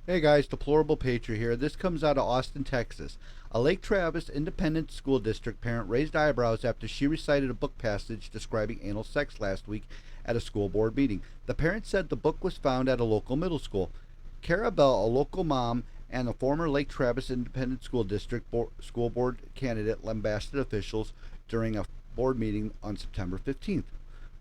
Hey guys, Deplorable Patriot here. This comes out of Austin, Texas. A Lake Travis Independent School District parent raised eyebrows after she recited a book passage describing anal sex last week at a school board meeting. The parent said the book was found at a local middle school. Cara Bell, a local mom and a former Lake Travis Independent School District school board candidate, lambasted officials during a board meeting on September 15th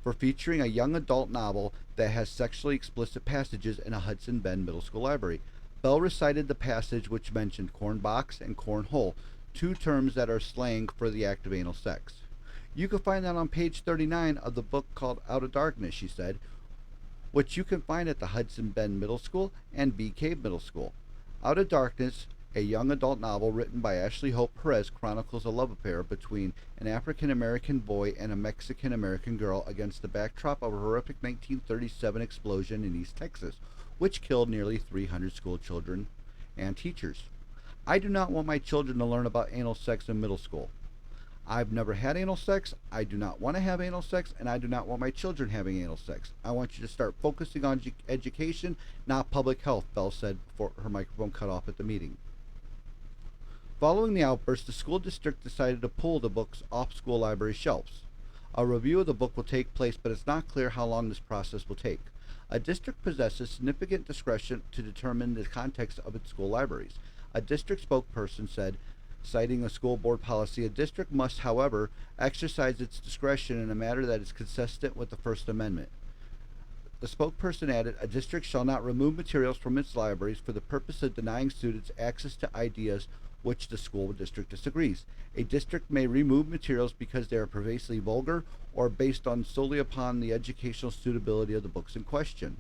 for featuring a young adult novel that has sexually explicit passages in a Hudson Bend middle school library. Bell recited the passage which mentioned corn box and corn hole, two terms that are slang for the act of anal sex. You can find that on page 39 of the book called Out of Darkness, she said, which you can find at the Hudson Bend Middle School and Bee Cave Middle School. Out of Darkness, a young adult novel written by Ashley Hope Pérez, chronicles a love affair between an African-American boy and a Mexican-American girl against the backdrop of a horrific 1937 explosion in East Texas, which killed nearly 300 school children and teachers. I do not want my children to learn about anal sex in middle school. I've never had anal sex, I do not want to have anal sex, and I do not want my children having anal sex. I want you to start focusing on education, not public health, Bell said before her microphone cut off at the meeting. Following the outburst, the school district decided to pull the books off school library shelves. A review of the book will take place, but it's not clear how long this process will take. A district possesses significant discretion to determine the context of its school libraries. A district spokesperson said, citing a school board policy, a district must, however, exercise its discretion in a matter that is consistent with the First Amendment. The spokesperson added, a district shall not remove materials from its libraries for the purpose of denying students access to ideas which the school district disagrees. A district may remove materials because they are pervasively vulgar or based on solely upon the educational suitability of the books in question.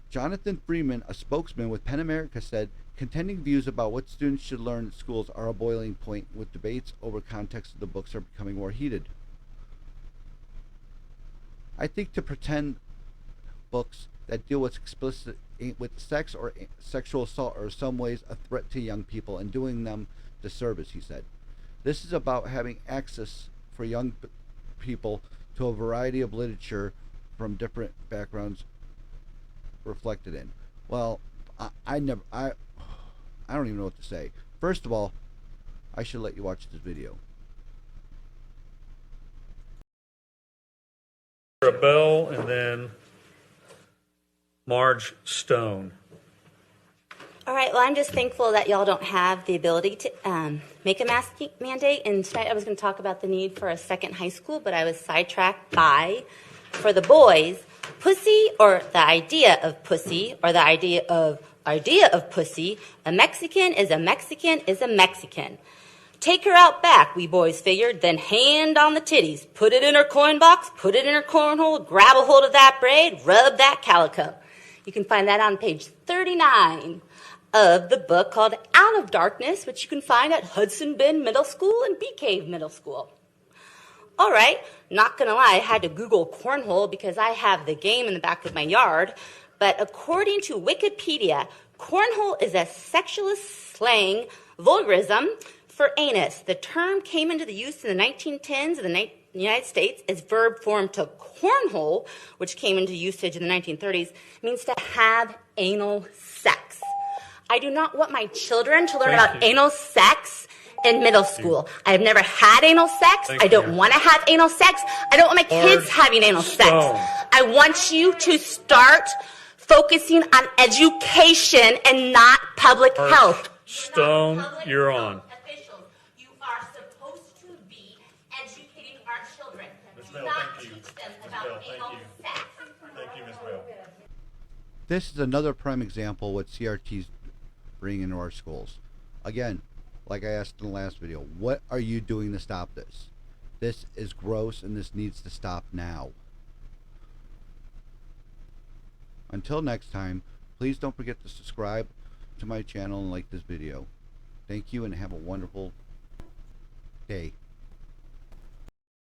Jonathan Freeman, a spokesman with PEN America, said, contending views about what students should learn in schools are a boiling point, with debates over context of the books are becoming more heated. I think to pretend books that deal with explicit with sex or sexual assault are in some ways a threat to young people and doing them disservice, he said. This is about having access for young people to a variety of literature from different backgrounds reflected in. Well, I don't even know what to say. First of all, I should let you watch this video. Bell and then Marge Stone. All right, well, I'm just thankful that y'all don't have the ability to make a mask mandate. And tonight I was going to talk about the need for a second high school, but I was sidetracked by, for the boys, pussy or the idea of pussy or the idea of pussy. A Mexican is a Mexican is a Mexican. Take her out back, we boys figured, then hand on the titties. Put it in her coin box, put it in her cornhole, grab a hold of that braid, rub that calico. You can find that on page 39 of the book called Out of Darkness, which you can find at Hudson Bend Middle School and Bee Cave Middle School. All right, not gonna lie, I had to Google cornhole because I have the game in the back of my yard. But according to Wikipedia, cornhole is a sexualist slang vulgarism for anus. The term came into the use in the 1910s in the United States as verb form to cornhole, which came into usage in the 1930s, means to have anal sex. I do not want my children to learn about anal sex in middle school. I have never had anal sex. I don't want to have anal sex. I don't want my kids having anal sex. I want you to start focusing on education and not public health. Stone, you're on. You are supposed to be educating our children. Do not teach them about anal sex. Thank you, Ms. Bell. This is another prime example of what CRT's bring into our schools. Again, like I asked in the last video, what are you doing to stop this? This is gross and this needs to stop now. Until next time, please don't forget to subscribe to my channel and like this video. Thank you and have a wonderful day.